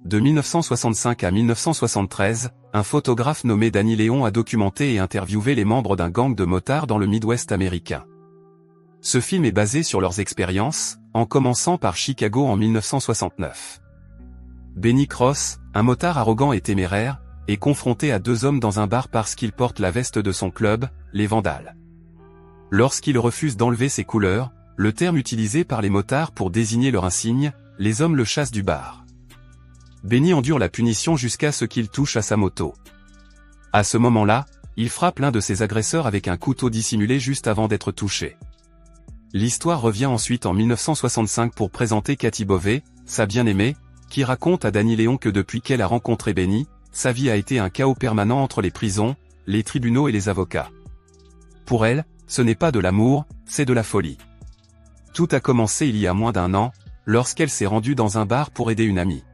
De 1965 à 1973, un photographe nommé Danny Léon a documenté et interviewé les membres d'un gang de motards dans le Midwest américain. Ce film est basé sur leurs expériences, en commençant par Chicago en 1969. Benny Cross, un motard arrogant et téméraire, est confronté à deux hommes dans un bar parce qu'il porte la veste de son club, les Vandales. Lorsqu'il refuse d'enlever ses couleurs, le terme utilisé par les motards pour désigner leur insigne, les hommes le chassent du bar. Benny endure la punition jusqu'à ce qu'il touche à sa moto. À ce moment-là, il frappe l'un de ses agresseurs avec un couteau dissimulé juste avant d'être touché. L'histoire revient ensuite en 1965 pour présenter Kathy Bovey, sa bien-aimée, qui raconte à Danny Léon que depuis qu'elle a rencontré Benny, sa vie a été un chaos permanent entre les prisons, les tribunaux et les avocats. Pour elle, ce n'est pas de l'amour, c'est de la folie. Tout a commencé il y a moins d'1 an, lorsqu'elle s'est rendue dans un bar pour aider une amie.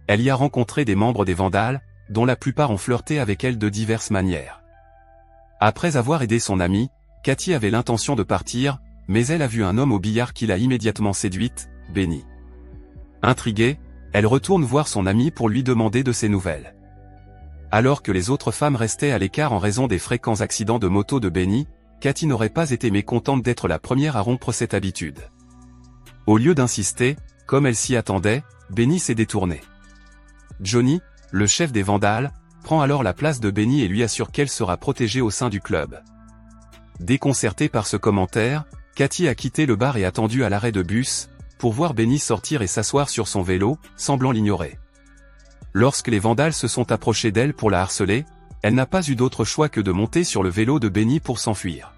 Elle y a rencontré des membres des Vandales, dont la plupart ont flirté avec elle de diverses manières. Après avoir aidé son amie, Kathy avait l'intention de partir, mais elle a vu un homme au billard qui l'a immédiatement séduite, Benny. Intriguée, elle retourne voir son amie pour lui demander de ses nouvelles. Alors que les autres femmes restaient à l'écart en raison des fréquents accidents de moto de Benny, Kathy n'aurait pas été mécontente d'être la première à rompre cette habitude. Au lieu d'insister, comme elle s'y attendait, Benny s'est détourné. Johnny, le chef des Vandales, prend alors la place de Benny et lui assure qu'elle sera protégée au sein du club. Déconcertée par ce commentaire, Kathy a quitté le bar et attendu à l'arrêt de bus, pour voir Benny sortir et s'asseoir sur son vélo, semblant l'ignorer. Lorsque les Vandales se sont approchés d'elle pour la harceler, elle n'a pas eu d'autre choix que de monter sur le vélo de Benny pour s'enfuir.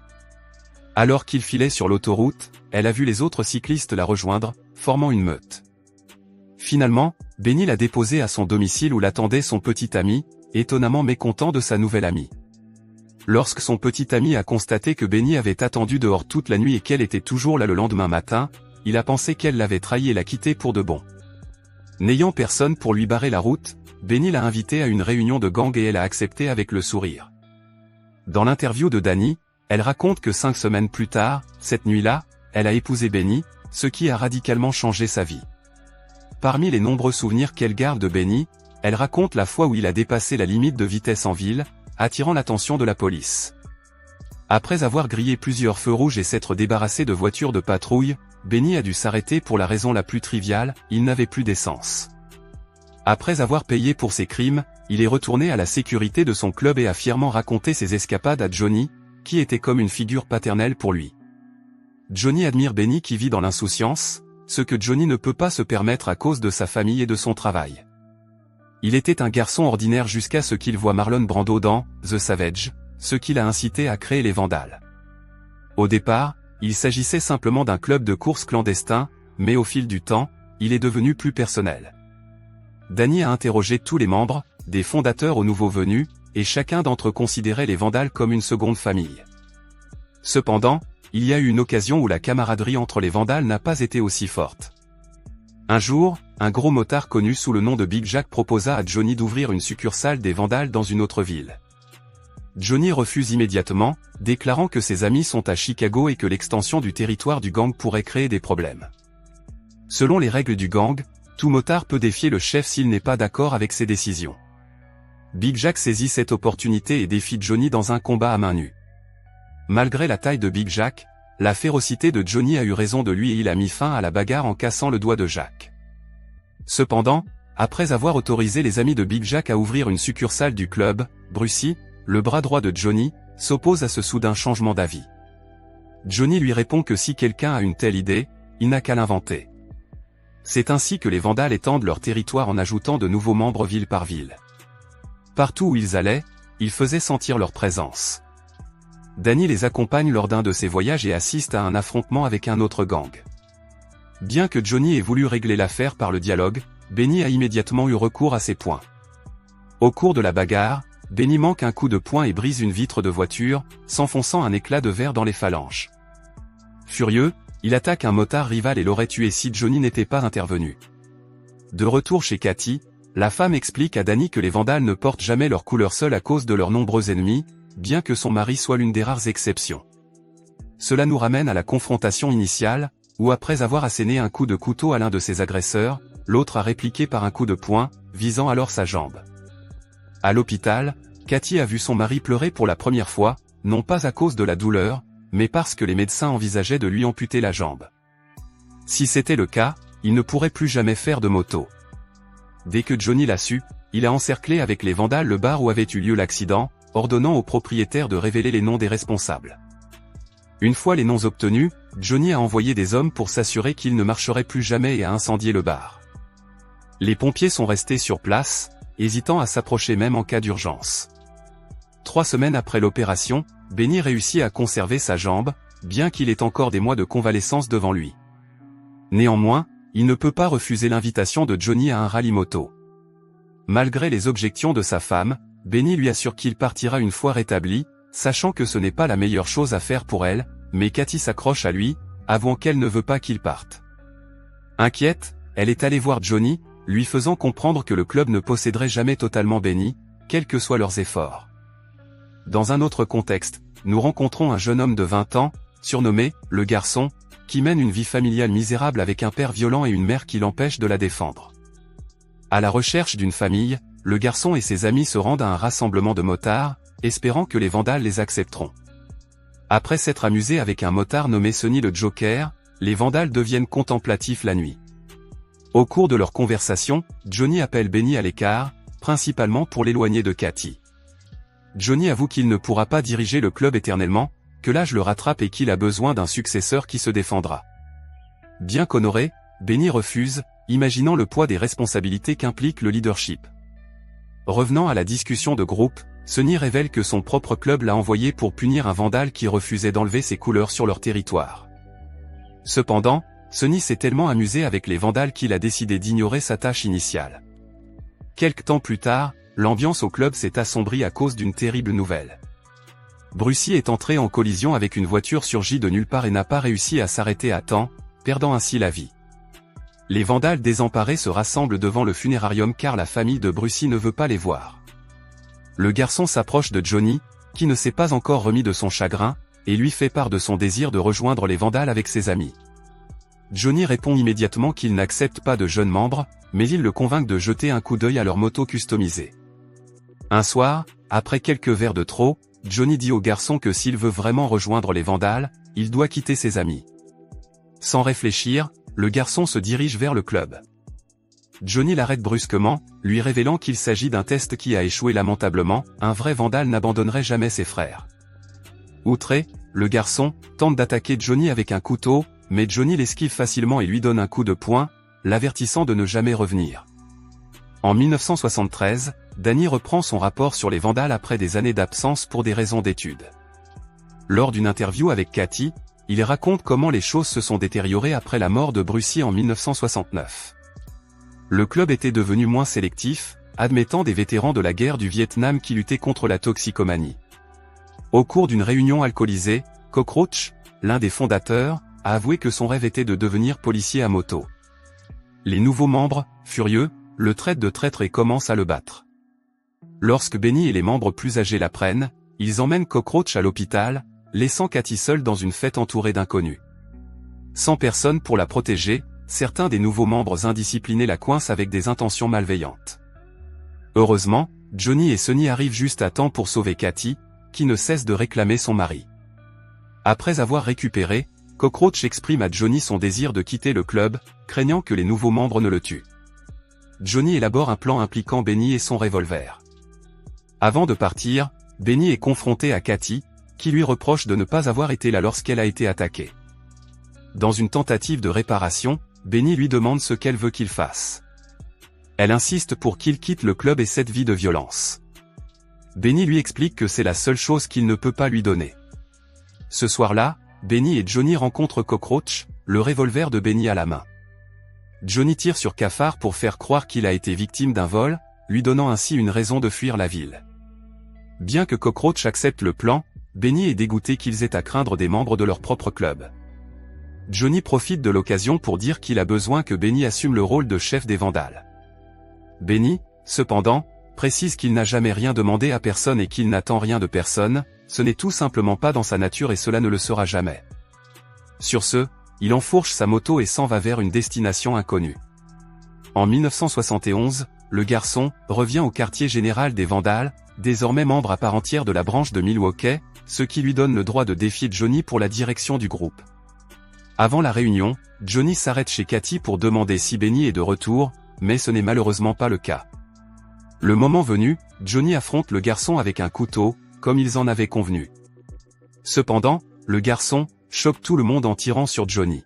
Alors qu'il filait sur l'autoroute, elle a vu les autres cyclistes la rejoindre, formant une meute. Finalement, Benny l'a déposée à son domicile où l'attendait son petit ami, étonnamment mécontent de sa nouvelle amie. Lorsque son petit ami a constaté que Benny avait attendu dehors toute la nuit et qu'elle était toujours là le lendemain matin, il a pensé qu'elle l'avait trahi et l'a quitté pour de bon. N'ayant personne pour lui barrer la route, Benny l'a invitée à une réunion de gang et elle a accepté avec le sourire. Dans l'interview de Danny, elle raconte que 5 semaines plus tard, cette nuit-là, elle a épousé Benny, ce qui a radicalement changé sa vie. Parmi les nombreux souvenirs qu'elle garde de Benny, elle raconte la fois où il a dépassé la limite de vitesse en ville, attirant l'attention de la police. Après avoir grillé plusieurs feux rouges et s'être débarrassé de voitures de patrouille, Benny a dû s'arrêter pour la raison la plus triviale, il n'avait plus d'essence. Après avoir payé pour ses crimes, il est retourné à la sécurité de son club et a fièrement raconté ses escapades à Johnny, qui était comme une figure paternelle pour lui. Johnny admire Benny qui vit dans l'insouciance, ce que Johnny ne peut pas se permettre à cause de sa famille et de son travail. Il était un garçon ordinaire jusqu'à ce qu'il voit Marlon Brando dans The Savage, ce qui l'a incité à créer les Vandales. Au départ, il s'agissait simplement d'un club de course clandestin, mais au fil du temps, il est devenu plus personnel. Danny a interrogé tous les membres, des fondateurs aux nouveaux venus, et chacun d'entre eux considérait les Vandales comme une seconde famille. Cependant, il y a eu une occasion où la camaraderie entre les Vandales n'a pas été aussi forte. Un jour, un gros motard connu sous le nom de Big Jack proposa à Johnny d'ouvrir une succursale des Vandales dans une autre ville. Johnny refuse immédiatement, déclarant que ses amis sont à Chicago et que l'extension du territoire du gang pourrait créer des problèmes. Selon les règles du gang, tout motard peut défier le chef s'il n'est pas d'accord avec ses décisions. Big Jack saisit cette opportunité et défie Johnny dans un combat à main nue. Malgré la taille de Big Jack, la férocité de Johnny a eu raison de lui et il a mis fin à la bagarre en cassant le doigt de Jack. Cependant, après avoir autorisé les amis de Big Jack à ouvrir une succursale du club, Brucey, le bras droit de Johnny, s'oppose à ce soudain changement d'avis. Johnny lui répond que si quelqu'un a une telle idée, il n'a qu'à l'inventer. C'est ainsi que les Vandales étendent leur territoire en ajoutant de nouveaux membres ville par ville. Partout où ils allaient, ils faisaient sentir leur présence. Danny les accompagne lors d'un de ses voyages et assiste à un affrontement avec un autre gang. Bien que Johnny ait voulu régler l'affaire par le dialogue, Benny a immédiatement eu recours à ses poings. Au cours de la bagarre, Benny manque un coup de poing et brise une vitre de voiture, s'enfonçant un éclat de verre dans les phalanges. Furieux, il attaque un motard rival et l'aurait tué si Johnny n'était pas intervenu. De retour chez Kathy, la femme explique à Danny que les Vandales ne portent jamais leur couleur seule à cause de leurs nombreux ennemis, bien que son mari soit l'une des rares exceptions. Cela nous ramène à la confrontation initiale, où après avoir asséné un coup de couteau à l'un de ses agresseurs, l'autre a répliqué par un coup de poing, visant alors sa jambe. À l'hôpital, Cathy a vu son mari pleurer pour la première fois, non pas à cause de la douleur, mais parce que les médecins envisageaient de lui amputer la jambe. Si c'était le cas, il ne pourrait plus jamais faire de moto. Dès que Johnny l'a su, il a encerclé avec les vandales le bar où avait eu lieu l'accident, ordonnant au propriétaire de révéler les noms des responsables. Une fois les noms obtenus, Johnny a envoyé des hommes pour s'assurer qu'il ne marcherait plus jamais et a incendié le bar. Les pompiers sont restés sur place, hésitant à s'approcher même en cas d'urgence. 3 semaines après l'opération, Benny réussit à conserver sa jambe, bien qu'il ait encore des mois de convalescence devant lui. Néanmoins, il ne peut pas refuser l'invitation de Johnny à un rallye moto. Malgré les objections de sa femme, Benny lui assure qu'il partira une fois rétabli, sachant que ce n'est pas la meilleure chose à faire pour elle, mais Cathy s'accroche à lui, avouant qu'elle ne veut pas qu'il parte. Inquiète, elle est allée voir Johnny, lui faisant comprendre que le club ne posséderait jamais totalement Benny, quels que soient leurs efforts. Dans un autre contexte, nous rencontrons un jeune homme de 20 ans, surnommé « le garçon », qui mène une vie familiale misérable avec un père violent et une mère qui l'empêche de la défendre. À la recherche d'une famille, le garçon et ses amis se rendent à un rassemblement de motards, espérant que les vandales les accepteront. Après s'être amusés avec un motard nommé Sonny le Joker, les vandales deviennent contemplatifs la nuit. Au cours de leur conversation, Johnny appelle Benny à l'écart, principalement pour l'éloigner de Cathy. Johnny avoue qu'il ne pourra pas diriger le club éternellement, que l'âge le rattrape et qu'il a besoin d'un successeur qui se défendra. Bien qu'honoré, Benny refuse, imaginant le poids des responsabilités qu'implique le leadership. Revenant à la discussion de groupe, Sonny révèle que son propre club l'a envoyé pour punir un vandale qui refusait d'enlever ses couleurs sur leur territoire. Cependant, Sonny s'est tellement amusé avec les vandales qu'il a décidé d'ignorer sa tâche initiale. Quelque temps plus tard, l'ambiance au club s'est assombrie à cause d'une terrible nouvelle. Brucie est entré en collision avec une voiture surgie de nulle part et n'a pas réussi à s'arrêter à temps, perdant ainsi la vie. Les vandales désemparés se rassemblent devant le funérarium car la famille de Brucie ne veut pas les voir. Le garçon s'approche de Johnny, qui ne s'est pas encore remis de son chagrin, et lui fait part de son désir de rejoindre les vandales avec ses amis. Johnny répond immédiatement qu'il n'accepte pas de jeunes membres, mais il le convainc de jeter un coup d'œil à leur moto customisée. Un soir, après quelques verres de trop, Johnny dit au garçon que s'il veut vraiment rejoindre les vandales, il doit quitter ses amis. Sans réfléchir, le garçon se dirige vers le club. Johnny l'arrête brusquement, lui révélant qu'il s'agit d'un test qui a échoué lamentablement, un vrai vandale n'abandonnerait jamais ses frères. Outré, le garçon tente d'attaquer Johnny avec un couteau, mais Johnny l'esquive facilement et lui donne un coup de poing, l'avertissant de ne jamais revenir. En 1973, Danny reprend son rapport sur les vandales après des années d'absence pour des raisons d'études. Lors d'une interview avec Cathy, il raconte comment les choses se sont détériorées après la mort de Brucie en 1969. Le club était devenu moins sélectif, admettant des vétérans de la guerre du Vietnam qui luttaient contre la toxicomanie. Au cours d'une réunion alcoolisée, Cockroach, l'un des fondateurs, a avoué que son rêve était de devenir policier à moto. Les nouveaux membres, furieux, le traitent de traître et commencent à le battre. Lorsque Benny et les membres plus âgés l'apprennent, ils emmènent Cockroach à l'hôpital, laissant Cathy seule dans une fête entourée d'inconnus. Sans personne pour la protéger, certains des nouveaux membres indisciplinés la coincent avec des intentions malveillantes. Heureusement, Johnny et Sonny arrivent juste à temps pour sauver Cathy, qui ne cesse de réclamer son mari. Après avoir récupéré, Cockroach exprime à Johnny son désir de quitter le club, craignant que les nouveaux membres ne le tuent. Johnny élabore un plan impliquant Benny et son revolver. Avant de partir, Benny est confronté à Cathy, qui lui reproche de ne pas avoir été là lorsqu'elle a été attaquée. Dans une tentative de réparation, Benny lui demande ce qu'elle veut qu'il fasse. Elle insiste pour qu'il quitte le club et cette vie de violence. Benny lui explique que c'est la seule chose qu'il ne peut pas lui donner. Ce soir-là, Benny et Johnny rencontrent Cockroach, le revolver de Benny à la main. Johnny tire sur Cafard pour faire croire qu'il a été victime d'un vol, lui donnant ainsi une raison de fuir la ville. Bien que Cockroach accepte le plan, Benny est dégoûté qu'ils aient à craindre des membres de leur propre club. Johnny profite de l'occasion pour dire qu'il a besoin que Benny assume le rôle de chef des vandales. Benny, cependant, précise qu'il n'a jamais rien demandé à personne et qu'il n'attend rien de personne, ce n'est tout simplement pas dans sa nature et cela ne le sera jamais. Sur ce, il enfourche sa moto et s'en va vers une destination inconnue. En 1971, le garçon revient au quartier général des Vandals, désormais membre à part entière de la branche de Milwaukee, ce qui lui donne le droit de défier Johnny pour la direction du groupe. Avant la réunion, Johnny s'arrête chez Cathy pour demander si Benny est de retour, mais ce n'est malheureusement pas le cas. Le moment venu, Johnny affronte le garçon avec un couteau, comme ils en avaient convenu. Cependant, le garçon choque tout le monde en tirant sur Johnny.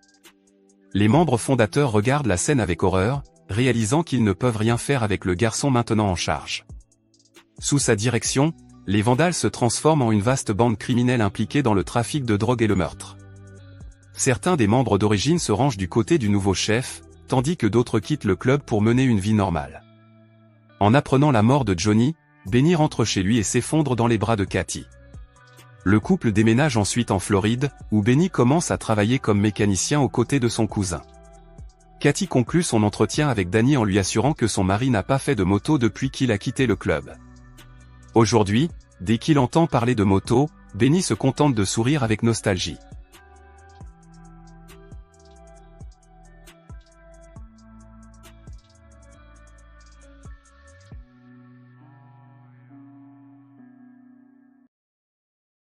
Les membres fondateurs regardent la scène avec horreur, réalisant qu'ils ne peuvent rien faire avec le garçon maintenant en charge. Sous sa direction, les Vandals se transforment en une vaste bande criminelle impliquée dans le trafic de drogue et le meurtre. Certains des membres d'origine se rangent du côté du nouveau chef, tandis que d'autres quittent le club pour mener une vie normale. En apprenant la mort de Johnny, Benny rentre chez lui et s'effondre dans les bras de Cathy. Le couple déménage ensuite en Floride, où Benny commence à travailler comme mécanicien aux côtés de son cousin. Cathy conclut son entretien avec Danny en lui assurant que son mari n'a pas fait de moto depuis qu'il a quitté le club. Aujourd'hui, dès qu'il entend parler de moto, Benny se contente de sourire avec nostalgie.